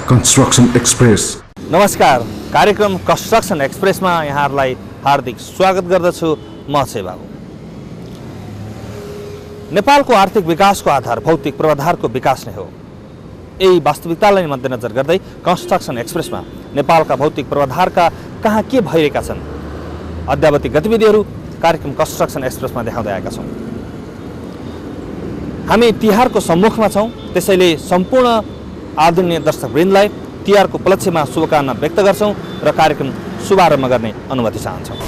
Construction Express. नमस्कार, कार्यक्रम construction एक्सप्रेसमा यहाँहरूलाई हार्दिक स्वागत गर्दछु। म चाहिँ बाबु। नेपालको आर्थिक विकासको आधार भौतिक पूर्वाधारको विकास नै हो। यही वास्तविकतालाई मध्यनजर गर्दै कंस्ट्रक्सन एक्सप्रेसमा नेपालका भौतिक पूर्वाधारका कहाँ के भइरहेका छन् अद्यावधि गतिविधिहरू कार्यक्रम कंस्ट्रक्सन एक्सप्रेसमा देखाउँदै आएका छौँ। हामी तिहारको सम्मुखमा छौँ, त्यसैले सम्पूर्ण आदरणीय दर्शकवृन्दलाई तिहारको उपलक्ष्यमा शुभकामना व्यक्त गर्छौँ र कार्यक्रम शुभारम्भ गर्ने अनुमति चाहन्छौँ।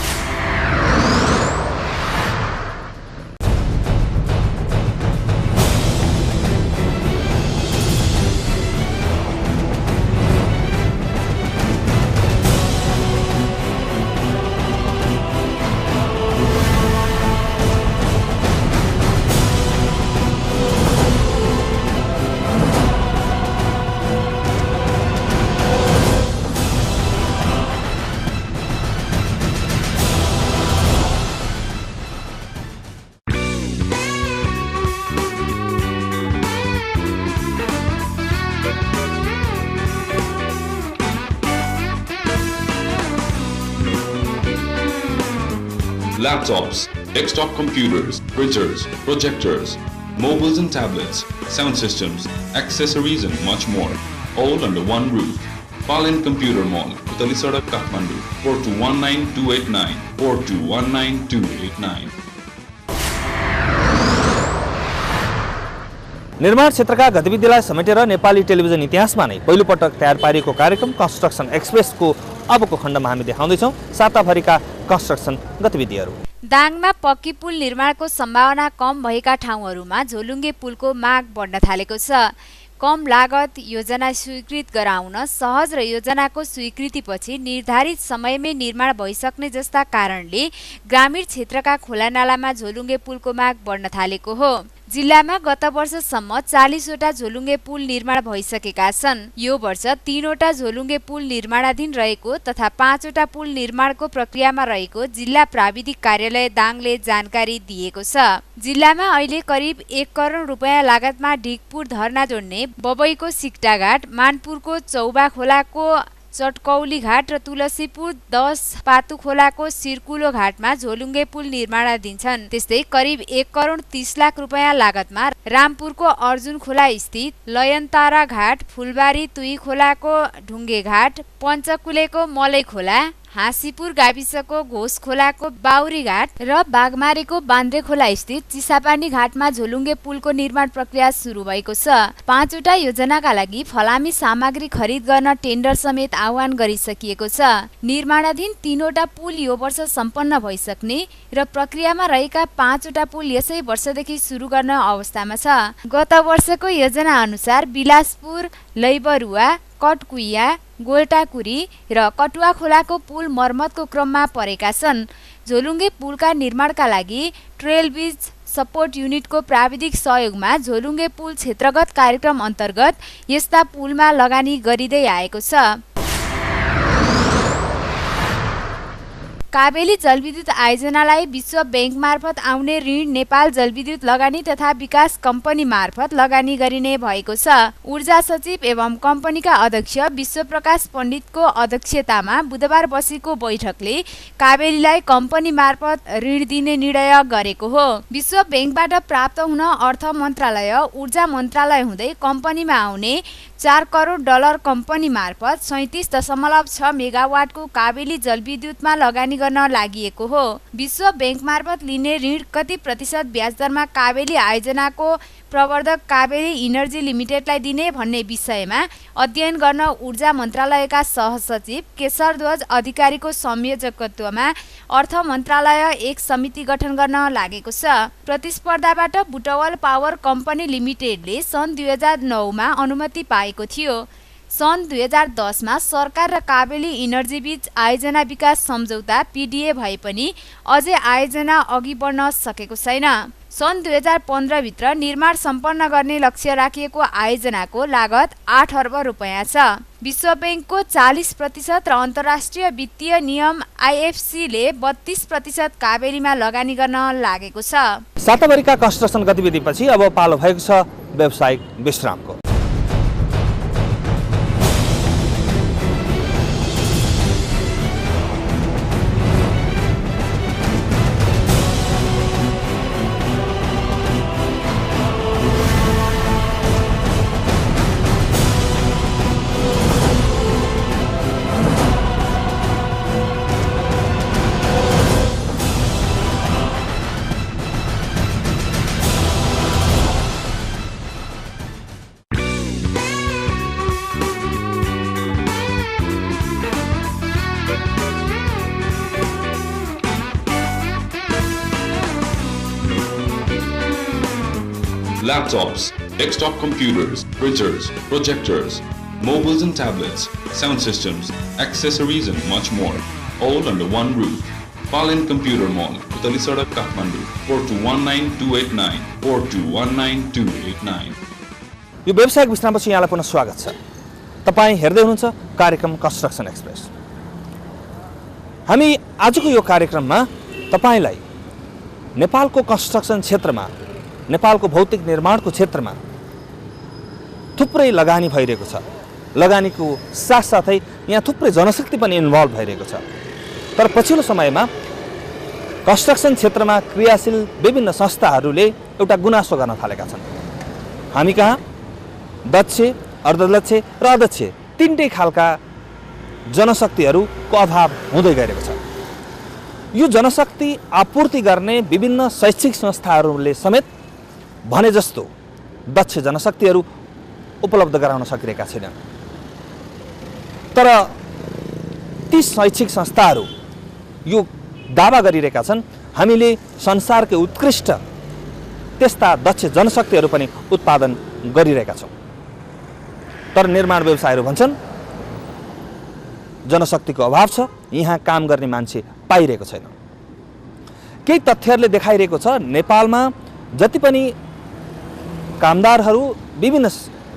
Laptops, desktop computers, printers, projectors, mobiles and tablets, sound systems, accessories and much more, all under one roof. Palin Computer Mall, Putali Sadak, Kathmandu, 4219-289, 4219-289. निर्माण क्षेत्रका गतिविधिलाई समेटेर नेपाली टेलिभिजन इतिहासमा नै पहिलोपटक तयार पारिएको कार्यक्रम कंस्ट्रक्सन एक्सप्रेसको अबको खण्डमा हामी देखाउँदैछौँ साताभरिका कंस्ट्रक्सन गतिविधिहरू। दाङमा पक्की पुल निर्माणको सम्भावना कम भएका ठाउँहरूमा झोलुङ्गे पुलको माग बढ्न थालेको छ। कम लागत योजना स्वीकृत गराउन सहज र योजनाको स्वीकृतिपछि निर्धारित समयमै निर्माण भइसक्ने जस्ता कारणले ग्रामीण क्षेत्रका खोलानालामा झोलुङ्गे पुलको माग बढ्न थालेको हो। जिल्लामा गत वर्षसम्म 40वटा झोलुङ्गे पुल निर्माण भइसकेका छन्। यो वर्ष 3वटा झोलुङ्गे पुल निर्माणाधीन रहेको तथा 5वटा पुल निर्माणको प्रक्रियामा रहेको जिल्ला प्राविधिक कार्यालय दाङले जानकारी दिएको छ। जिल्लामा अहिले करिब 1 करोड रुपैयाँ लागतमा ढिकपुर धर्ना जोड्ने बबईको सिक्टाघाट, मानपुरको चौबा खोलाको चटकौली घाट र तुलसीपुर 10 पातु खोलाको सिर्कुलो घाटमा झोलुङ्गे पुल निर्माणाधीन छन्। त्यस्तै करिब 1 करोड 30 लाख रुपैयाँ लागतमा रामपुरको अर्जुन खोला स्थित लयनतारा घाट, फुलबारी तुई खोलाको ढुङ्गे घाट, पञ्चकुलेको मलै खोला, हाँसीपुर गाविसको घोष खोलाको बाउरी घाट र बागमारीको बान्द्रे खोला स्थित चिसापानी घाटमा झोलुङ्गे पुलको निर्माण प्रक्रिया सुरु भएको छ। 5वटा योजनाका लागि फलामी सामग्री खरिद गर्न टेन्डर समेत आह्वान गरिसकिएको छ। निर्माणाधीन 3वटा पुल यो वर्ष सम्पन्न भइसक्ने र प्रक्रियामा रहेका 5वटा पुल यसै वर्षदेखि सुरु गर्न अवस्थामा छ। गत वर्षको योजना अनुसार बिलासपुर, लैबरुवा, कटकुइया, गोल्टाकुरी र कटुवा खोलाको पुल मर्मतको क्रममा परेका छन्। झोलुङ्गे पुलका निर्माणका लागि ट्रेलब्रिज सपोर्ट युनिटको प्राविधिक सहयोगमा झोलुङ्गे पुल क्षेत्रगत कार्यक्रम अन्तर्गत यस्ता पुलमा लगानी गरिँदै आएको छ। काबेली जलविद्युत आयोजनालाई विश्व बैंक मार्फत आउने ऋण नेपाल जलविद्युत लगानी तथा विकास कम्पनी मार्फत लगानी गरिने भएको छ। ऊर्जा सचिव एवं कम्पनीका अध्यक्ष विश्वप्रकाश पण्डितको अध्यक्षतामा बुधबार बसेको बैठकले काबेलीलाई कम्पनी मार्फत ऋण दिने निर्णय गरेको हो। विश्व बैंकबाट प्राप्त हुन अर्थ मन्त्रालय, ऊर्जा मन्त्रालय हुँदै कम्पनीमा आउने 4 करोड डलर कम्पनी मार्फत 37.6 मेगावाटको काबेली जलविद्युतमा लगानी गर्न लागि हो। विश्व बैंक मार्फत लिने ऋण कति प्रतिशत ब्याज दरमा काबेली आयोजनाको प्रवर्धक काबेली इनर्जी लिमिटेडलाई दिने भन्ने विषयमा अध्ययन गर्न ऊर्जा मन्त्रालयका सहसचिव केशरध्वज अधिकारीको संयोजकत्वमा अर्थ मन्त्रालय एक समिति गठन गर्न लागेको छ। प्रतिस्पर्धाबाट बुटवल पावर कम्पनी लिमिटेडले सन् 2009 मा अनुमति पाएको थियो। सन् 2010 मा सरकार र काबेली इनर्जी बीच आयोजना विकास सम्झौता PDA भए पनि अझै आयोजना अघि बढ्न सकेको छैन। सन् 2015 भित्र निर्माण सम्पन्न गर्ने लक्ष्य राखिएको आयोजनाको लागत 8 अर्ब रुपैयाँ छ। विश्व बैंकको 40% र अन्तर्राष्ट्रिय वित्तीय नियम IFC ले 32% काबेलीमा लगानी गर्न लागेको छ। साताभरिका कंस्ट्रक्सन गतिविधिपछि अब पालो भएको छ व्यावसायिक विश्रामको। laptops, desktop computers, printers, projectors, mobiles and tablets, sound systems, accessories and much more, all under one roof. Palin Computer Mall, Putali Sadak, Kathmandu, 4219289, 4219289. यो व्यावसायिक विश्रामपछि यहाँलाई पुनः स्वागत छ। तपाईँ हेर्दै हुनुहुन्छ कार्यक्रम कन्स्ट्रक्सन एक्सप्रेस। हामी आजको यो कार्यक्रममा तपाईलाई नेपालको कन्स्ट्रक्सन क्षेत्रमा, नेपालको भौतिक निर्माणको क्षेत्रमा थुप्रै लगानी भइरहेको छ। लगानीको साथसाथै यहाँ थुप्रै जनशक्ति पनि इन्भल्भ भइरहेको छ। तर पछिल्लो समयमा कन्स्ट्रक्सन क्षेत्रमा क्रियाशील विभिन्न संस्थाहरूले एउटा गुनासो गर्न थालेका छन्। हामी कहाँ दक्ष, अर्धदक्ष र अदक्ष तीनटै खालका जनशक्तिहरूको अभाव हुँदै गएको छ। यो जनशक्ति आपूर्ति गर्ने विभिन्न शैक्षिक संस्थाहरूले समेत भने जस्तो दक्ष जनशक्तिहरू उपलब्ध गराउन सकिरहेका छैनन्। तर ती शैक्षिक संस्थाहरू यो दावा गरिरहेका छन् हामीले संसारकै उत्कृष्ट त्यस्ता दक्ष जनशक्तिहरू पनि उत्पादन गरिरहेका छौँ। तर निर्माण व्यवसायहरू भन्छन् जनशक्तिको अभाव छ, यहाँ काम गर्ने मान्छे पाइरहेको छैन। केही तथ्यहरूले देखाइरहेको छ नेपालमा जति पनि कामदारहरू विभिन्न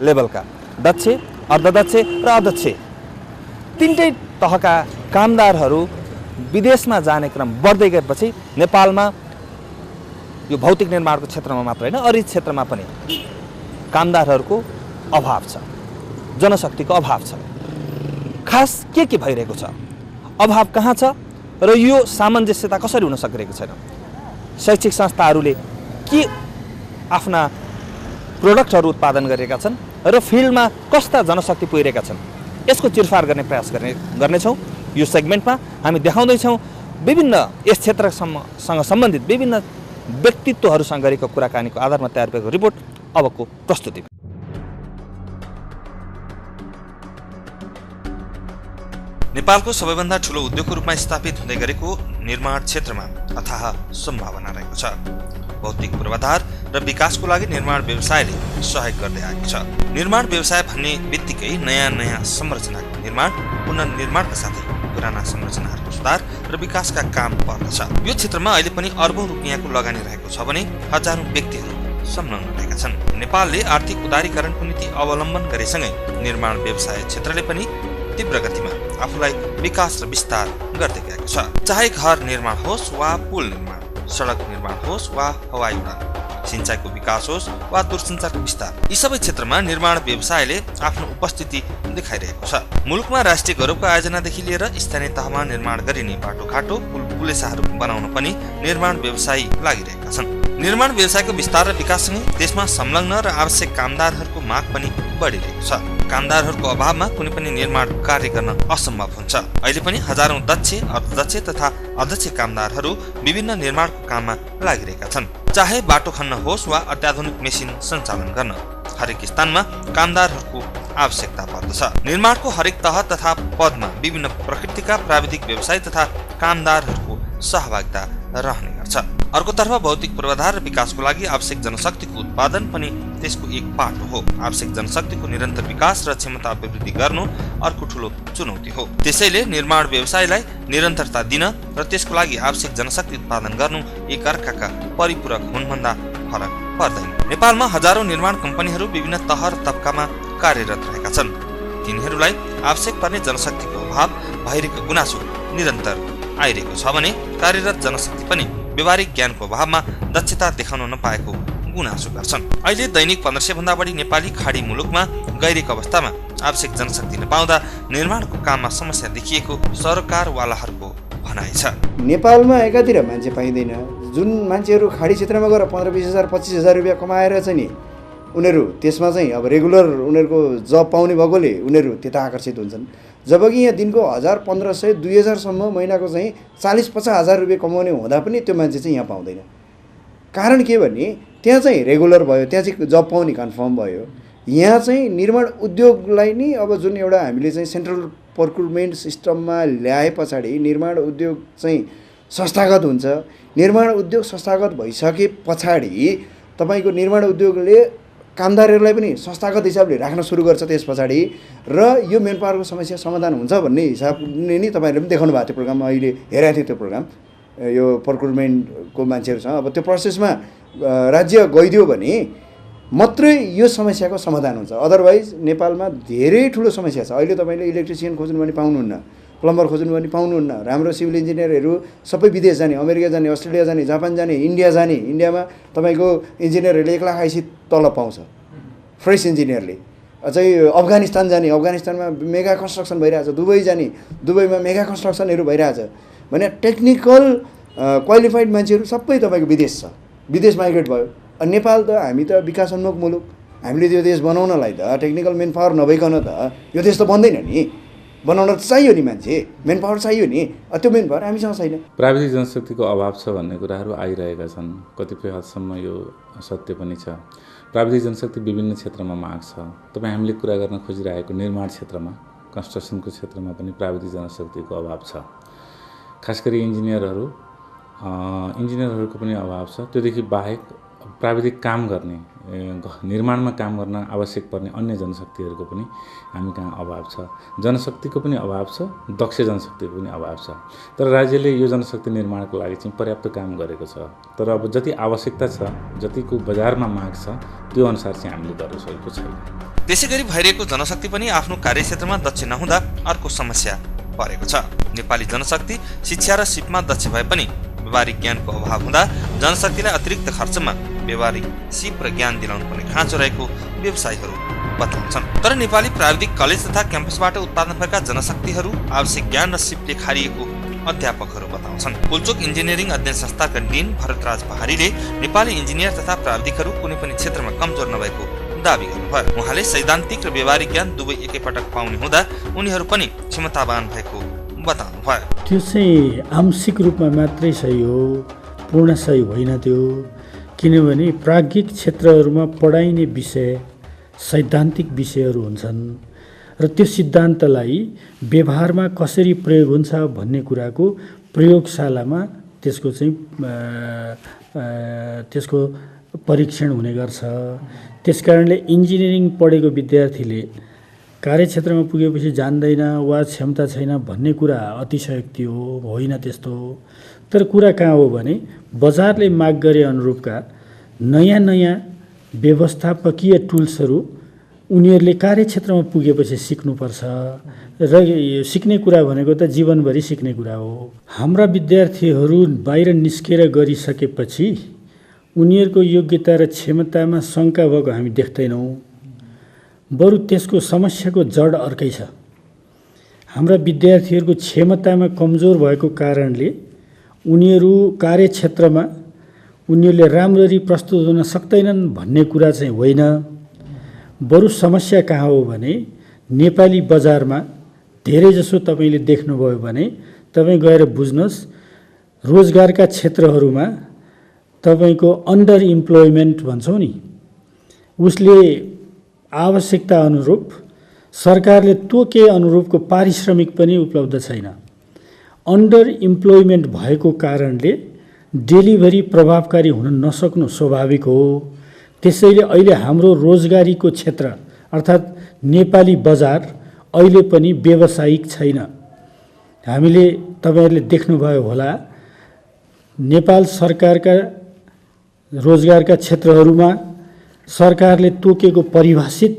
लेभलका दक्ष, अर्धदक्ष र अदक्ष तीनटै तहका कामदारहरू विदेशमा जाने क्रम बढ्दै गएपछि नेपालमा यो भौतिक निर्माणको क्षेत्रमा मात्र होइन अरू क्षेत्रमा पनि कामदारहरूको अभाव छ, जनशक्तिको अभाव छ। खास के भइरहेको छ, अभाव कहाँ छ र यो सामञ्जस्यता कसरी हुन सकिरहेको छैन? शैक्षिक संस्थाहरूले के आफ्ना प्रोडक्टहरू उत्पादन गरेका छन् र फिल्डमा कस्ता जनशक्ति पुगिरहेका छन्, यसको चिरफार गर्ने प्रयास गर्नेछौँ। यो सेगमेन्टमा हामी देखाउँदैछौँ विभिन्न यस क्षेत्रसँग सम्बन्धित विभिन्न व्यक्तित्वहरूसँग गरेको कुराकानीको आधारमा तयार भएको रिपोर्ट अबको प्रस्तुति। नेपालको सबैभन्दा ठुलो उद्योगको रूपमा स्थापित हुँदै गरेको निर्माण क्षेत्रमा अथाह सम्भावना रहेको छ। भौतिक पूर्वाधार र विकासको लागि निर्माण व्यवसायले सहयोग गर्दै आएको छ। निर्माण व्यवसाय भन्ने बित्तिकै नयाँ संरचनाको निर्माण, पुनर्निर्माणका साथै पुराना संरचनाहरूको सुधार र विकासका काम पर्दछ। यो क्षेत्रमा अहिले पनि अर्बौं रुपियाँको लगानी रहेको छ भने हजारौं व्यक्तिहरू संलग्न रहेका छन्। नेपालले आर्थिक उदारीकरणको नीति अवलम्बन गरेसँगै निर्माण व्यवसाय क्षेत्रले पनि तीव्र गतिमा आफूलाई विकास र विस्तार गर्दै गएको छ। चाहे घर निर्माण होस् वा पुल निर्माण, सडक निर्माण होस् वा हवाई उडान, सिंचाइको विकास होस् वा दूरसञ्चारको विस्तार, यी सबै क्षेत्रमा निर्माण व्यवसायले आफ्नो उपस्थिति देखाइरहेको छ। मुलुकमा राष्ट्रिय गौरवको आयोजनादेखि लिएर स्थानीय तहमा निर्माण गरिने बाटोघाटो, पुलसाहरू बनाउन पनि निर्माण व्यवसायी लागिरहेका छन्। निर्माण व्यवसायको विस्तार र विकाससँगै देशमा संलग्न र आवश्यक कामदारहरूको माग पनि बढिरहेको छ। कामदारहरूको अभावमा कुनै पनि निर्माण कार्य गर्न असम्भव हुन्छ। अहिले पनि हजारौं दक्ष, अर्धदक्ष तथा अदक्ष कामदारहरू विभिन्न निर्माणको काममा लागिरहेका छन्। चाहे बाटो खन्न होस् वा अत्याधुनिक मेसिन सञ्चालन गर्न, हरेक स्थानमा कामदारहरूको आवश्यकता पर्दछ। निर्माणको हरेक तह तथा पदमा विभिन्न प्रकृतिका प्राविधिक व्यवसाय तथा कामदारहरूको सहभागिता रहने गर्छ। अर्कोतर्फ भौतिक पूर्वाधार र विकासको लागि आवश्यक जनशक्तिको उत्पादन पनि त्यसको एक पाटो हो। आवश्यक जनशक्तिको निरन्तर विकास र क्षमता अभिवृद्धि गर्नु अर्को ठूलो चुनौती हो। त्यसैले निर्माण व्यवसायलाई निरन्तरता दिन र त्यसको लागि आवश्यक जनशक्ति उत्पादन गर्नु एक अर्काका परिपूरक हुनुभन्दा फरक पर्दैन। नेपालमा हजारौं निर्माण कम्पनीहरू विभिन्न तह र तबकामा कार्यरत रहेका छन्। तिनीहरूलाई आवश्यक पर्ने जनशक्तिको अभाव भइरहेको गुनासो निरन्तर आइरहेको छ भने कार्यरत जनशक्ति पनि व्यवहारिक ज्ञानको अभावमा दक्षता देखाउन नपाएको गुनासो गर्छन्। अहिले दैनिक 1500 भन्दा बढी नेपाली खाडी मुलुकमा गइरहेको अवस्थामा आवश्यक जनशक्ति नपाउँदा निर्माणको काममा समस्या देखिएको सरकारवालाहरूको भनाइ छ। नेपालमा एकातिर मान्छे पाइँदैन। जुन मान्छेहरू खाडी क्षेत्रमा गएर 15-20 हजार 25 हजार रुपियाँ कमाएर चाहिँ नि उनीहरू त्यसमा चाहिँ अब रेगुलर उनीहरूको जब पाउने भएकोले उनीहरू त्यता आकर्षित हुन्छन्। जबकि यहाँ दिनको 1000, 1500, 2000 सम्म महिनाको चाहिँ 40-50 हजार रुपियाँ कमाउने हुँदा पनि त्यो मान्छे चाहिँ यहाँ पाउँदैन। कारण के भने त्यहाँ चाहिँ रेगुलर भयो, त्यहाँ चाहिँ जब पाउने कन्फर्म भयो। यहाँ चाहिँ निर्माण उद्योगलाई नि अब जुन एउटा हामीले चाहिँ सेन्ट्रल प्रोक्युरमेन्ट सिस्टममा ल्याए पछाडि निर्माण उद्योग चाहिँ संस्थागत हुन्छ। निर्माण उद्योग संस्थागत भइसके पछाडि तपाईँको निर्माण उद्योगले कामदारहरूलाई पनि संस्थागत हिसाबले राख्न सुरु गर्छ त्यस पछाडि र यो मेन पावरको समस्या समाधान हुन्छ भन्ने हिसाबले नि तपाईँहरूले पनि देखाउनु भएको थियो प्रोग्राममा। अहिले हेरेको थियो त्यो प्रोग्राम, यो प्रोक्युरमेन्टको मान्छेहरूसँग। अब त्यो प्रोसेसमा राज्य गइदियो भने मात्रै यो समस्याको समाधान हुन्छ। अदरवाइज नेपालमा धेरै ठुलो समस्या छ। अहिले तपाईँले इलेक्ट्रिसियन खोज्नु भने पाउनुहुन्न, प्लम्बर खोज्नु भने पाउनुहुन्न, राम्रो सिभिल इन्जिनियरहरू सबै विदेश जाने, अमेरिका जाने, अस्ट्रेलिया जाने, जापान जाने, इन्डिया जाने। इन्डियामा तपाईँको इन्जिनियरहरूले 1 लाख आइसी तलब पाउँछ फ्रेस इन्जिनियरले। अझै अफगानिस्तान जाने, अफगानिस्तानमा मेगा कन्स्ट्रक्सन भइरहेछ, दुबई जाने, दुबईमा मेगा कन्स्ट्रक्सनहरू भइरहेछ। भने टेक्निकल क्वालिफाइड मान्छेहरू सबै तपाईँको विदेश छ, विदेश माइग्रेट भयो। अनि नेपाल त हामी त विकासोन्मुख मुलुक, हामीले त्यो देश बनाउनलाई त टेक्निकल मेन पावर नभइकन त यो देश त बन्दैन नि। बनाउन त चाहियो नि, मान्छे मेन पावर चाहियो नि, त्यो मेन पावर हामीसँग छैन। प्राविधिक जनशक्तिको अभाव छ भन्ने कुराहरू आइरहेका छन्। कतिपय हदसम्म यो सत्य पनि छ। प्राविधिक जनशक्ति विभिन्न क्षेत्रमा माग छ। तपाईँ हामीले कुरा गर्न खोजिरहेको निर्माण क्षेत्रमा, कन्स्ट्रक्सनको क्षेत्रमा पनि प्राविधिक जनशक्तिको अभाव छ। खास गरी इन्जिनियरहरूको पनि अभाव छ। त्योदेखि बाहेक प्राविधिक काम गर्ने, निर्माणमा काम गर्न आवश्यक पर्ने अन्य जनशक्तिहरूको पनि हामी कहाँ अभाव छ। जनशक्तिको पनि अभाव छ, दक्ष जनशक्तिको पनि अभाव छ। तर राज्यले यो जनशक्ति निर्माणको लागि चाहिँ पर्याप्त काम गरेको छ। तर अब जति आवश्यकता छ, जतिको बजारमा माग छ, त्यो अनुसार चाहिँ हामीले गर्न सकेको छैन। त्यसैगरी भइरहेको जनशक्ति पनि आफ्नो कार्यक्षेत्रमा दक्ष नहुँदा अर्को समस्या परेको छ। नेपाली जनशक्ति शिक्षा र सिपमा दक्ष भए पनि व्यवहारिक ज्ञानको अभाव हुँदा जनशक्तिलाई अतिरिक्त खर्चमा व्यवहारिक सिप र ज्ञान दिलाउनु पर्ने खाँचो रहेको व्यवसायीहरू बताउँछन्। तर नेपाली प्राविधिक कलेज तथा क्याम्पसबाट उत्पादन भएका जनशक्तिहरू आवश्यक ज्ञान र सिपले खारिएको अध्यापकहरू बताउँछन्। पुल्चोक इन्जिनियरिङ अध्ययन संस्थाका डिन भरतराज पहाडीले नेपाली इन्जिनियर तथा प्राविधिकहरू कुनै पनि क्षेत्रमा कमजोर नभएको दावी गर्नुभयो। उहाँले सैद्धान्तिक र व्यवहारिक ज्ञान दुवै एकैपटक पाउने हुँदा उनीहरू पनि क्षमतावान भएको बताउनु भयो। त्यो चाहिँ आंशिक रूपमा मात्रै सही हो, पूर्ण सही होइन त्यो। किनभने प्राज्ञिक क्षेत्रहरूमा पढाइने विषय सैद्धान्तिक विषयहरू हुन्छन् र त्यो सिद्धान्तलाई व्यवहारमा कसरी प्रयोग हुन्छ भन्ने कुराको प्रयोगशालामा त्यसको परीक्षण हुने गर्छ। त्यसकारणले इन्जिनियरिङ पढेको विद्यार्थीले कार्यक्षेत्रमा पुगेपछि जान्दैन वा क्षमता छैन भन्ने कुरा अतिशयोक्ति हो, होइन त्यस्तो। तर कुरा कहाँ हो भने बजारले माग गरे अनुरूपका नयाँ नयाँ व्यवस्थापकीय टुल्सहरू उनीहरूले कार्यक्षेत्रमा पुगेपछि सिक्नुपर्छ। र सिक्ने कुरा भनेको त जीवनभरि सिक्ने कुरा हो। हाम्रा विद्यार्थीहरू बाहिर निस्केर गरिसकेपछि उनीहरूको योग्यता र क्षमतामा शङ्का भएको हामी देख्दैनौँ। बरु त्यसको समस्याको जड अर्कै छ। हाम्रा विद्यार्थीहरूको क्षमतामा कमजोर भएको कारणले उनीहरू कार्यक्षेत्रमा उनीहरूले राम्ररी प्रस्तुत हुन सक्दैनन् भन्ने कुरा चाहिँ होइन। बरु समस्या कहाँ हो भने नेपाली बजारमा धेरैजसो तपाईँले देख्नुभयो भने तपाईँ गएर बुझ्नुहोस्, रोजगारका क्षेत्रहरूमा तपाईँको अन्डर इम्प्लोइमेन्ट भन्छौँ नि, उसले आवश्यकता अनुरूप सरकारले तोके अनुरूपको पारिश्रमिक पनि उपलब्ध छैन। अन्डर इम्प्लोइमेन्ट भएको कारणले डेलिभरी प्रभावकारी हुन नसक्नु स्वाभाविक हो। त्यसैले अहिले हाम्रो रोजगारीको क्षेत्र अर्थात् नेपाली बजार अहिले पनि व्यावसायिक छैन। हामीले तपाईहरुले देख्नुभयो होला, नेपाल सरकारका रोजगारका क्षेत्रहरूमा सरकारले तोकेको परिभाषित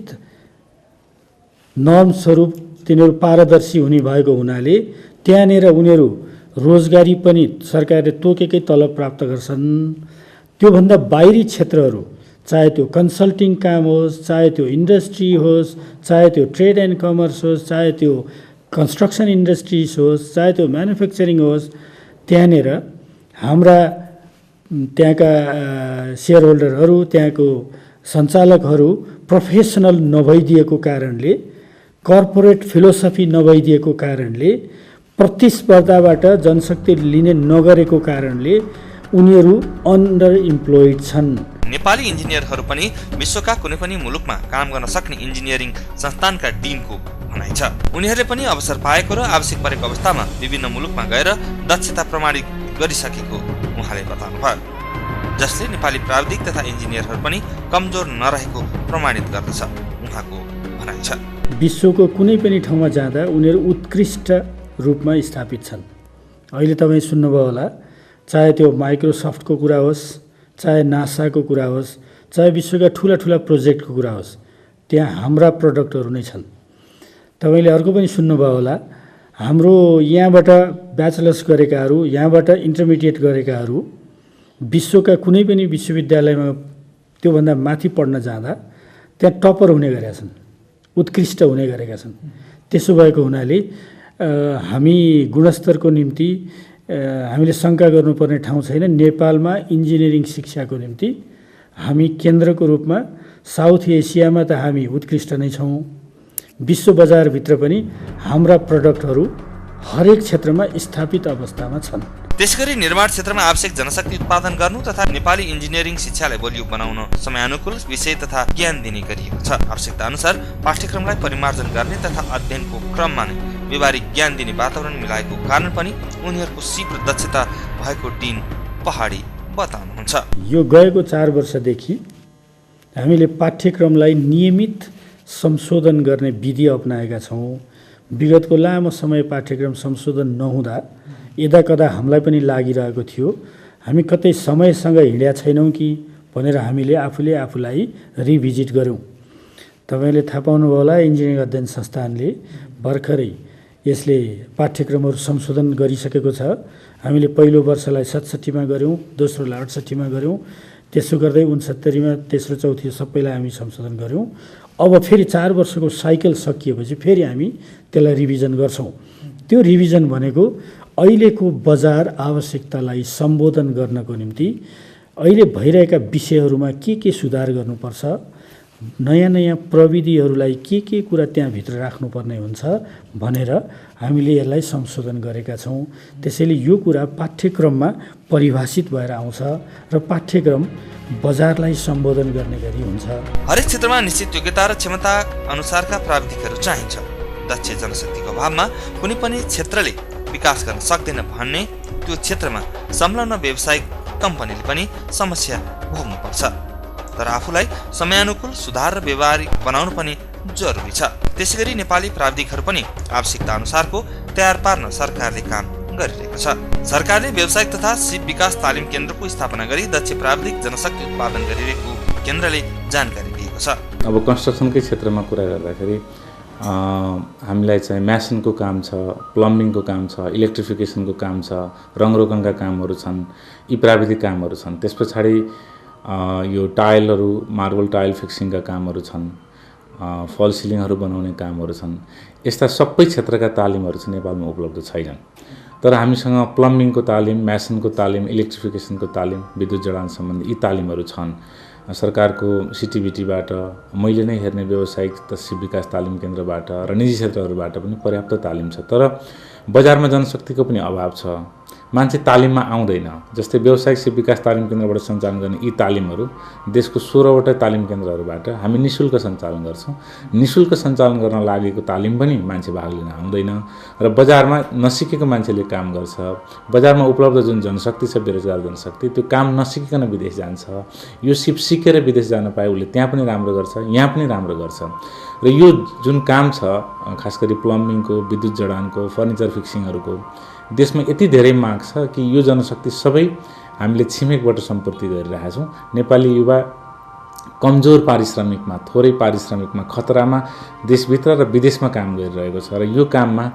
नर्म स्वरूप तिनीहरू पारदर्शी हुने भएको हुनाले त्यहाँनिर उनीहरू रोजगारी पनि सरकारले तोकेकै तलब प्राप्त गर्छन्। त्योभन्दा बाहिरी क्षेत्रहरू, चाहे त्यो कन्सल्टिङ काम होस्, चाहे त्यो इन्डस्ट्री होस्, चाहे त्यो ट्रेड एन्ड कमर्स होस्, चाहे त्यो कन्स्ट्रक्सन इन्डस्ट्रिज होस्, चाहे त्यो म्यानुफ्याक्चरिङ होस्, त्यहाँनिर हाम्रा त्यहाँका सेयर होल्डरहरू, त्यहाँको सञ्चालकहरू प्रोफेसनल नभइदिएको कारणले, कर्पोरेट फिलोसफी नभइदिएको कारणले, प्रतिस्पर्धाबाट जनशक्ति लिने नगरेको कारणले उनीहरू अन्डर इम्प्लोइड छन्। नेपाली इन्जिनियरहरू पनि विश्वका कुनै पनि मुलुकमा काम गर्न सक्ने इन्जिनियरिङ संस्थानका डिनको भनाइ छ। उनीहरूले पनि अवसर पाएको र आवश्यक परेको अवस्थामा विभिन्न मुलुकमा गएर दक्षता प्रमाणित गरिसकेको उहाँले बताउनुभयो। जसले नेपाली प्राविधिक तथा इन्जिनियरहरू पनि कमजोर नरहेको प्रमाणित गर्दछ उहाँको भनाइ छ। विश्वको कुनै पनि ठाउँमा जाँदा उनीहरू उत्कृष्ट रूपमा स्थापित छन्। अहिले तपाईँ सुन्नुभयो होला, चाहे त्यो माइक्रोसफ्टको कुरा होस्, चाहे नासाको कुरा होस्, चाहे विश्वका ठुला ठुला प्रोजेक्टको कुरा होस्, त्यहाँ हाम्रा प्रडक्टहरू नै छन्। तपाईँले अर्को पनि सुन्नुभयो होला, हाम्रो यहाँबाट ब्याचलर्स गरेकाहरू, यहाँबाट इन्टरमिडिएट गरेकाहरू विश्वका कुनै पनि विश्वविद्यालयमा त्योभन्दा माथि पढ्न जाँदा त्यहाँ टपर हुने गरेका छन्, उत्कृष्ट हुने गरेका छन्। त्यसो भएको हुनाले हामी गुणस्तरको निम्ति हामीले शङ्का गर्नुपर्ने ठाउँ छैन। नेपालमा इन्जिनियरिङ शिक्षाको निम्ति हामी केन्द्रको रूपमा साउथ एसियामा त हामी उत्कृष्ट नै छौँ। विश्व बजारभित्र पनि हाम्रा प्रडक्टहरू हरेक क्षेत्रमा स्थापित अवस्थामा छन्। त्यसगरी निर्माण क्षेत्रमा आवश्यक जनशक्ति उत्पादन गर्नु तथा नेपाली इन्जिनियरिङ शिक्षालाई बलियो बनाउन समयानुकूल विषय तथा ज्ञान दिने गरिएको छ। आवश्यकता अनुसार पाठ्यक्रमलाई परिमार्जन गर्ने तथा अध्ययनको क्रममा नै व्यवहारिक ज्ञान दिने वातावरण मिलाएको कारण पनि उनीहरूको सिप र दक्षता भएको डिन पहाडी बताउनुहुन्छ। यो गएको 4 वर्षदेखि हामीले पाठ्यक्रमलाई नियमित संशोधन गर्ने विधि अपनाएका छौँ। विगतको लामो समय पाठ्यक्रम संशोधन नहुँदा यदाकदा हामीलाई पनि लागिरहेको थियो हामी कतै समयसँग हिँडेका छैनौँ कि भनेर हामीले आफूलाई रिभिजिट गऱ्यौँ। तपाईँले थाहा पाउनुभयो होला, इन्जिनियरिङ अध्ययन संस्थानले भर्खरै यसले पाठ्यक्रमहरू संशोधन गरिसकेको छ। हामीले पहिलो वर्षलाई 67 मा गऱ्यौँ, दोस्रोलाई 68 मा गऱ्यौँ, त्यसो गर्दै 69 मा तेस्रो चौथो सबैलाई हामी संशोधन गऱ्यौँ। अब फेरि 4 वर्षको साइकल सकिएपछि फेरि हामी त्यसलाई रिभिजन गर्छौँ। त्यो रिभिजन भनेको अहिलेको बजार आवश्यकतालाई सम्बोधन गर्नको निम्ति अहिले भइरहेका विषयहरूमा के सुधार गर्नुपर्छ, नयाँ नयाँ प्रविधिहरूलाई के कुरा त्यहाँभित्र राख्नुपर्ने हुन्छ भनेर हामीले यसलाई संशोधन गरेका छौँ। त्यसैले यो कुरा पाठ्यक्रममा परिभाषित भएर आउँछ र पाठ्यक्रम बजारलाई सम्बोधन गर्ने गरी हुन्छ। हरेक क्षेत्रमा निश्चित योग्यता र क्षमता अनुसारका प्राविधिकहरू चाहिन्छ। दक्ष जनशक्तिको अभावमा कुनै पनि क्षेत्रले विकास गर्न सक्दैन भन्ने त्यो क्षेत्रमा संलग्न व्यावसायिक कम्पनीले पनि समस्या भोग्नुपर्छ। तर आफूलाई समयानुकूल सुधार र व्यवहारिक बनाउनु पनि जरुरी छ। त्यसैगरी नेपाली प्राविधिकहरू पनि आवश्यकता अनुसारको तयार पार्न सरकारले काम गरिरहेको छ। सरकारले व्यावसायिक तथा सिप विकास तालिम केन्द्रको स्थापना गरी दक्ष प्राविधिक जनशक्ति उत्पादन गरिरहेको केन्द्रले जानकारी दिएको छ। अब कन्स्ट्रक्सनकै क्षेत्रमा कुरा गर्दाखेरि हामीलाई चाहिँ म्यासनको काम छ, प्लम्बिङको काम छ, इलेक्ट्रिफिकेसनको काम छ, रङरोगनका कामहरू छन्, यी प्राविधिक कामहरू छन्। त्यस पछाडि यो टाइलहरू, मार्बल टाइल फिक्सिङका कामहरू छन्, फल सिलिङहरू बनाउने कामहरू छन्। यस्ता सबै क्षेत्रका तालिमहरू चाहिँ नेपालमा उपलब्ध छैनन्। तर हामीसँग प्लम्बिङको तालिम, म्यासनको तालिम, इलेक्ट्रिफिकेसनको तालिम, विद्युत जडान सम्बन्धी यी तालिमहरू छन्। सरकारको सिटिबिटीबाट, मैले नै हेर्ने व्यावसायिक सिप विकास तालिम केन्द्रबाट र निजी क्षेत्रहरूबाट पनि पर्याप्त तालिम छ। तर बजारमा जनशक्तिको पनि अभाव छ, मान्छे तालिममा आउँदैन। जस्तै व्यावसायिक सिप विकास तालिम केन्द्रबाट सञ्चालन गर्ने यी तालिमहरू देशको 16वटा तालिम केन्द्रहरूबाट हामी निःशुल्क सञ्चालन गर्छौँ। निःशुल्क सञ्चालन गर्न लागेको तालिम पनि मान्छे भाग लिन आउँदैन र बजारमा नसिकेको मान्छेले काम गर्छ। बजारमा उपलब्ध जुन जनशक्ति छ, बेरोजगार जनशक्ति, त्यो काम नसिकिकन विदेश जान्छ। यो सिप सिकेर विदेश जान पाए उसले त्यहाँ पनि राम्रो गर्छ, यहाँ पनि राम्रो गर्छ। र यो जुन काम छ, खास गरी प्लम्बिङको, विद्युत जडानको, फर्निचर फिक्सिङहरूको देशमा यति धेरै माग छ कि यो जनशक्ति सबै हामीले छिमेकबाट सम्पूर्ति गरिरहेका छौँ। नेपाली युवा कमजोर पारिश्रमिकमा, थोरै पारिश्रमिकमा, खतरामा देशभित्र र विदेशमा काम गरिरहेको छ र यो काममा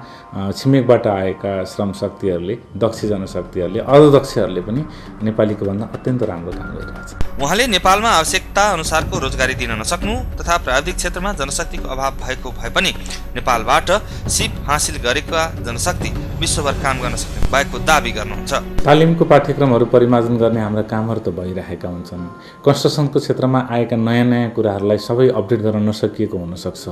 छिमेकबाट आएका श्रम शक्तिहरूले, दक्ष जनशक्तिहरूले, अदक्षहरूले पनि नेपालीको भन्दा अत्यन्त राम्रो काम गरिरहेका छन्। उहाँले नेपालमा आवश्यकता अनुसारको रोजगारी दिन नसक्नु तथा प्राविधिक क्षेत्रमा जनशक्तिको अभाव भएको भए पनि नेपालबाट सिप हासिल गरेका जनशक्ति विश्वभर काम गर्न सक्ने भएको दाबी गर्नुहुन्छ। तालिमको पाठ्यक्रमहरू परिमार्जन गर्ने हाम्रा कामहरू त भइरहेका हुन्छन्। कन्स्ट्रक्सनको क्षेत्रमा आएका नयाँ कुराहरूलाई सबै अपडेट गर्न नसकिएको हुनसक्छ।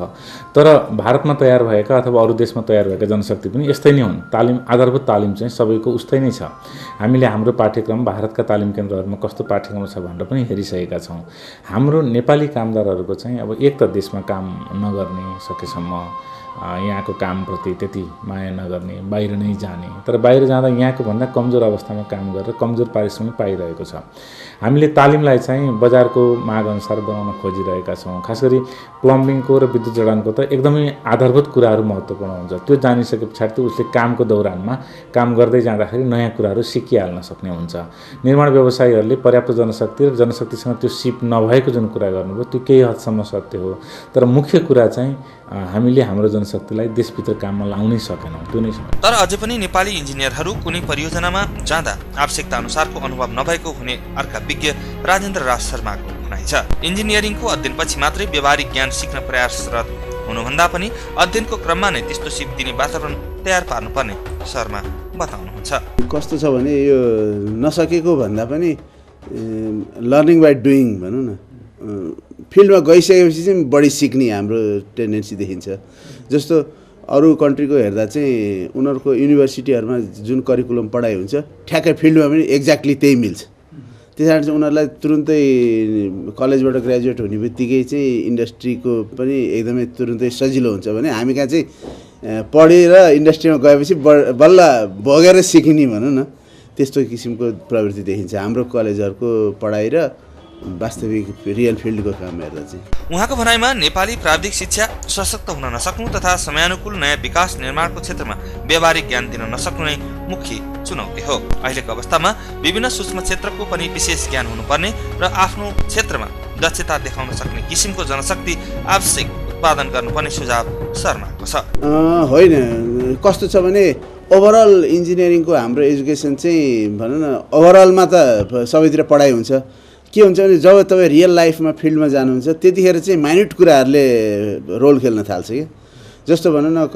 तर भारतमा तयार भएका अथवा अरू देशमा तयार भएका जनशक्ति पनि यस्तै नै हुन्। तालिम, आधारभूत तालिम चाहिँ सबैको उस्तै नै छ। हामीले हाम्रो पाठ्यक्रम भारतका तालिम केन्द्रहरूमा कस्तो पाठ्यक्रम छ भनेर पनि हेरिसकेका छौँ। हाम्रो नेपाली कामदारहरूको चाहिँ अब एक त देशमा काम नगर्ने सकेसम्म यहाँको कामप्रति त्यति माया नगर्ने, बाहिर नै जाने, तर बाहिर जाँदा यहाँको भन्दा कमजोर अवस्थामा काम गरेर कमजोर पारिश्रमिक पाइरहेको छ। हामीले तालिमलाई चाहिँ बजारको मागअनुसार बनाउन खोजिरहेका छौँ। खास गरी प्लम्बिङको र विद्युत जडानको त एकदमै आधारभूत कुराहरू महत्त्वपूर्ण हुन्छ। त्यो जानिसके पछाडि त उसले कामको दौरानमा काम गर्दै जाँदाखेरि नयाँ कुराहरू सिकिहाल्न सक्ने हुन्छ। निर्माण व्यवसायीहरूले पर्याप्त जनशक्ति र जनशक्तिसँग त्यो सिप नभएको जुन कुरा गर्नुभयो त्यो केही हदसम्म सत्य हो, तर मुख्य कुरा चाहिँ हामीले हाम्रो जनशक्तिलाई देशभित्र काममा लाउनै सकेनौँ, त्यो नै समस्या। तर अझै पनि नेपाली इन्जिनियरहरू कुनै परियोजनामा जाँदा आवश्यकता अनुसारको अनुभव नभएको हुने अर्का विज्ञ राजेन्द्र राज शर्माको भनाइ छ। इन्जिनियरिङको अध्ययनपछि मात्रै व्यावहारिक ज्ञान सिक्न प्रयासरत हुनुभन्दा पनि अध्ययनको क्रममा नै त्यस्तो सिप दिने वातावरण तयार पार्नुपर्ने शर्मा बताउनुहुन्छ। कस्तो छ भने यो नसकेको भन्दा पनि लर्निङ बाई डुइङ भनौँ न, फिल्डमा गइसकेपछि चाहिँ बढी सिक्ने हाम्रो टेन्डेन्सी देखिन्छ। जस्तो अरू कन्ट्रीको हेर्दा चाहिँ उनीहरूको युनिभर्सिटीहरूमा जुन करिकुलम पढाइ हुन्छ ठ्याक्कै फिल्डमा पनि एक्ज्याक्टली त्यही मिल्छ। त्यस कारण चाहिँ उनीहरूलाई तुरुन्तै कलेजबाट ग्रेजुएट हुने बित्तिकै चाहिँ इन्डस्ट्रीको पनि एकदमै तुरुन्तै सजिलो हुन्छ भने हामी कहाँ चाहिँ पढेर इन्डस्ट्रीमा गएपछि बल्ल भोगेर सिक्ने भनौँ न, त्यस्तो किसिमको प्रवृत्ति देखिन्छ हाम्रो कलेजहरूको पढाइ र वास्तविक रियल फिल्डको काम हेर्दा चाहिँ। उहाँको भनाइमा नेपाली प्राविधिक शिक्षा सशक्त हुन नसक्नु तथा समयानुकूल नयाँ विकास निर्माणको क्षेत्रमा व्यावहारिक ज्ञान दिन नसक्नु नै मुख्य चुनौती हो। अहिलेको अवस्थामा विभिन्न सूक्ष्म क्षेत्रको पनि विशेष ज्ञान हुनुपर्ने र आफ्नो क्षेत्रमा दक्षता देखाउन सक्ने किसिमको जनशक्ति आवश्यक उत्पादन गर्नुपर्ने सुझाव शर्माको छ। होइन, कस्तो छ भने ओभरअल इन्जिनियरिङको हाम्रो एजुकेसन चाहिँ भनौँ न ओभरअलमा त सबैतिर पढाइ हुन्छ। के हुन्छ भने जब तपाईँ रियल लाइफमा फिल्डमा जानुहुन्छ त्यतिखेर चाहिँ माइन्युट कुराहरूले रोल खेल्न थाल्छ कि। जस्तो भनौँ न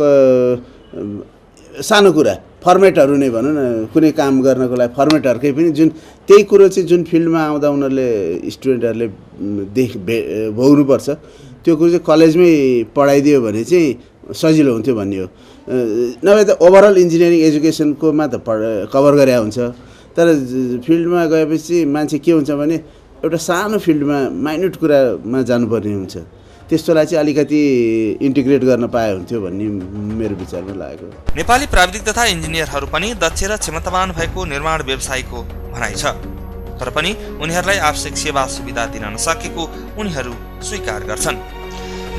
सानो कुरा फर्मेटहरू नै भनौँ न, कुनै काम गर्नको लागि फर्मेटहरूकै पनि जुन त्यही कुरो चाहिँ जुन फिल्डमा आउँदा उनीहरूले स्टुडेन्टहरूले भोग्नुपर्छ त्यो कुरो चाहिँ कलेजमै पढाइदियो भने चाहिँ सजिलो हुन्थ्यो भन्ने हो। नभए त ओभरअल इन्जिनियरिङ एजुकेसनकोमा त कभर गरे हुन्छ, तर फिल्डमा गएपछि मान्छे के हुन्छ भने एउटा सानो फिल्डमा माइन्युट कुरामा जानुपर्ने हुन्छ। त्यस्तोलाई चाहिँ अलिकति इन्टिग्रेट गर्न पाए हुन्थ्यो भन्ने मेरो विचारमा लागेको। नेपाली प्राविधिक तथा इन्जिनियरहरू पनि दक्ष र क्षमतावान भएको निर्माण व्यवसायको भनाइ छ, तर पनि उनीहरूलाई आवश्यक सेवा सुविधा दिन नसकेको उनीहरू स्वीकार गर्छन्।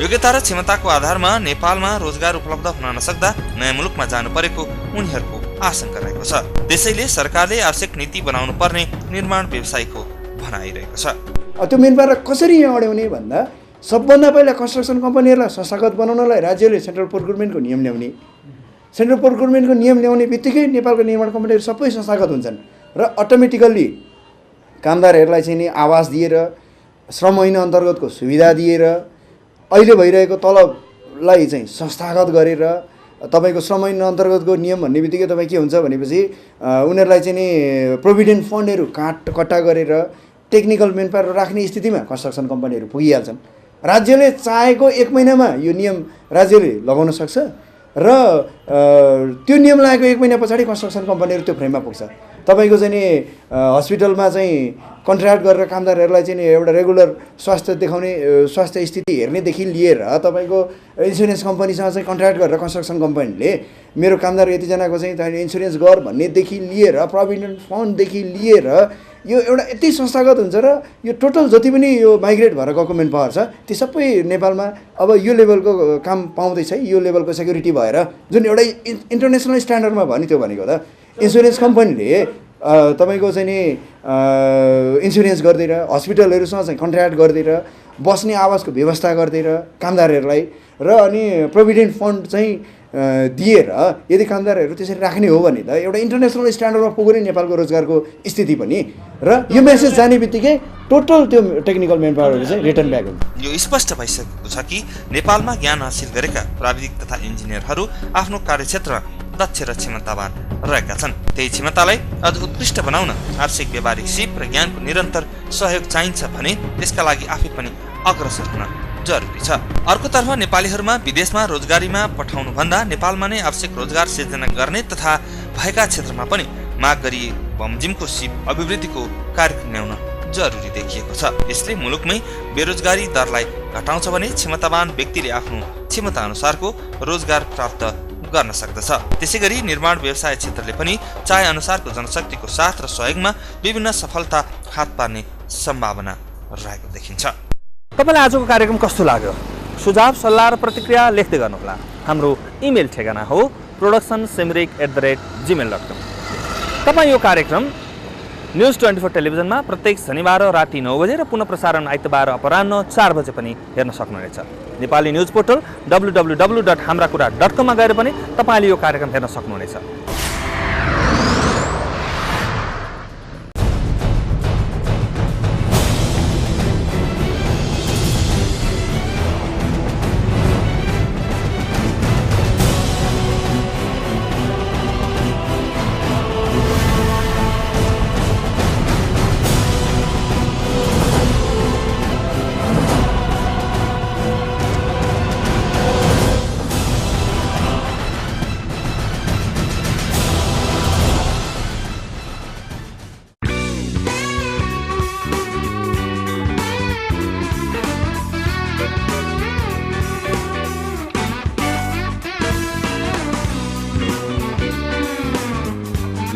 योग्यता र क्षमताको आधारमा नेपालमा रोजगार उपलब्ध हुन नसक्दा नयाँ मुलुकमा जानु परेको उनीहरूको आशंका रहेको छ। त्यसैले सरकारले आवश्यक नीति बनाउनु पर्ने निर्माण व्यवसायको भनाइरहेको छ। त्यो मेन पारा कसरी यहाँ अड्याउने भन्दा सबभन्दा पहिला कन्स्ट्रक्सन कम्पनीहरूलाई संस्थागत बनाउनलाई राज्यले सेन्ट्रल प्रोक्युरमेन्टको नियम ल्याउने। सेन्ट्रल प्रोक्युरमेन्टको नियम ल्याउने बित्तिकै नेपालको निर्माण कम्पनीहरू सबै संस्थागत हुन्छन् र अटोमेटिकल्ली कामदारहरूलाई चाहिँ नि आवास दिएर श्रम ऐन अन्तर्गतको सुविधा दिएर अहिले भइरहेको तलबलाई चाहिँ संस्थागत गरेर तपाईँको श्रम ऐन अन्तर्गतको नियम भन्ने बित्तिकै तपाईँ के हुन्छ भनेपछि उनीहरूलाई चाहिँ नि प्रोभिडेन्ट फन्डहरू कट्टा गरेर टेक्निकल मेन पावर राख्ने स्थितिमा कन्स्ट्रक्सन कम्पनीहरू पुगिहाल्छन्। राज्यले चाहेको 1 महिनामा यो नियम राज्यले लगाउन सक्छ र त्यो नियम लागेको 1 महिना पछाडि कन्स्ट्रक्सन कम्पनीहरू त्यो फ्रेममा पुग्छ। तपाईँको चाहिँ नि हस्पिटलमा चाहिँ कन्ट्र्याक्ट गरेर कामदारहरूलाई चाहिँ एउटा रेगुलर स्वास्थ्य देखाउने स्वास्थ्य स्थिति हेर्नेदेखि लिएर तपाईँको इन्सुरेन्स कम्पनीसँग चाहिँ कन्ट्र्याक्ट गरेर कन्स्ट्रक्सन कम्पनीले मेरो कामदार यतिजनाको चाहिँ तैँले इन्सुरेन्स गर भन्नेदेखि लिएर प्रोभिडेन्ट फन्डदेखि लिएर यो एउटा यति संस्थागत हुन्छ र यो टोटल जति पनि यो माइग्रेट भएर गएको मेन पावर छ ती सबै नेपालमा अब यो लेभलको काम पाउँदैछ। यो लेभलको सेक्युरिटी भएर जुन एउटा इन्टरनेसनल स्ट्यान्डर्डमा भन्यो त्यो भनेको त इन्सुरेन्स कम्पनीले तपाईँको चाहिँ नि इन्सुरेन्स गरिदिएर हस्पिटलहरूसँग चाहिँ कन्ट्र्याक्ट गरिदिएर बस्ने आवासको व्यवस्था गरिदिएर कामदारहरूलाई र अनि प्रोभिडेन्ट फन्ड चाहिँ दिएर यदि कामदारहरू त्यसरी राख्ने हो भने त एउटा इन्टरनेसनल स्ट्यान्डर्डमा पुग्यो नि नेपालको रोजगारको स्थिति पनि र यो मेसेज जाने बित्तिकै टोटल त्यो टेक्निकल मेन पावरहरू चाहिँ रिटर्न ब्याक हुन्छ। यो स्पष्ट भइसकेको छ कि नेपालमा ज्ञान हासिल गरेका प्राविधिक तथा इन्जिनियरहरू आफ्नो कार्यक्षेत्रमा दक्ष र क्षमतावान रहेका छन्। त्यही क्षमतालाई अझ उत्कृष्ट बनाउन आवश्यक व्यावहारिक सिप र ज्ञानको निरन्तर सहयोग चाहिन्छ भने त्यसका लागि आफै पनि अग्रसर हुन जरुरी छ। अर्कोतर्फ नेपालीहरूमा विदेशमा रोजगारीमा पठाउनु भन्दा नेपालमा नै आवश्यक रोजगार सिर्जना गर्ने तथा भएका क्षेत्रमा पनि माग गरिए बमोजिमको सिप अभिवृद्धिको कार्यक्रम ल्याउन जरुरी देखिएको छ। यसले मुलुकमै बेरोजगारी दरलाई घटाउँछ भने क्षमतावान व्यक्तिले आफ्नो क्षमता अनुसारको रोजगार प्राप्त गर्न सक्दछ। त्यसैगरी निर्माण व्यवसाय क्षेत्रले पनि चाहे अनुसारको जनशक्तिको साथ र सहयोगमा विभिन्न सफलता हात पार्ने सम्भावना रहेको देखिन्छ। तपाईलाई आजको कार्यक्रम कस्तो लाग्यो? सुझाव, सल्लाह र प्रतिक्रिया लेख्दै गर्नुहोला। हाम्रो इमेल ठेगाना हो productionsimrik@gmail.com। तपाईँ यो कार्यक्रम न्युज 24 टेलिभिजनमा प्रत्येक शनिबार राति 9 बजे र पुनः प्रसारण आइतबार अपराह्न 4 बजे पनि हेर्न सक्नुहुनेछ। नेपाली न्युज पोर्टल www.hamrakura.com मा गएर पनि तपाईँले यो कार्यक्रम हेर्न सक्नुहुनेछ।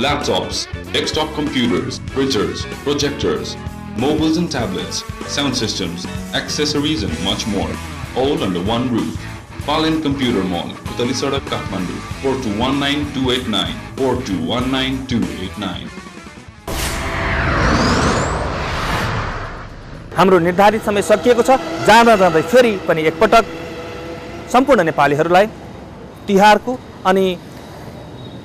Laptops, desktop computers, printers, projectors, mobiles and tablets, sound systems, accessories and much more, all under one roof. Palin Computer Mall, Putali Sadak, Kathmandu, 4219-289, 4219-289. हाम्रो निर्धारित समय सकिएको छ। जाँदा जाँदै फेरि पनि एकपटक सम्पूर्ण नेपालीहरूलाई तिहारको अनि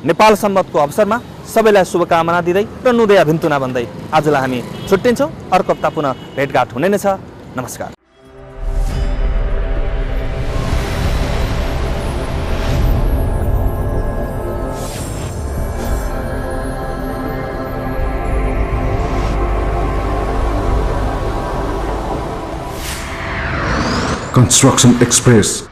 नेपाल सम्मतको अवसरमा सबैलाई शुभकामना दिँदै र नुदया भिन्तुना भन्दै आजलाई हामी छुट्टिन्छौँ। अर्को हप्ता पुनः भेटघाट हुने नै छ। नमस्कार। Construction Express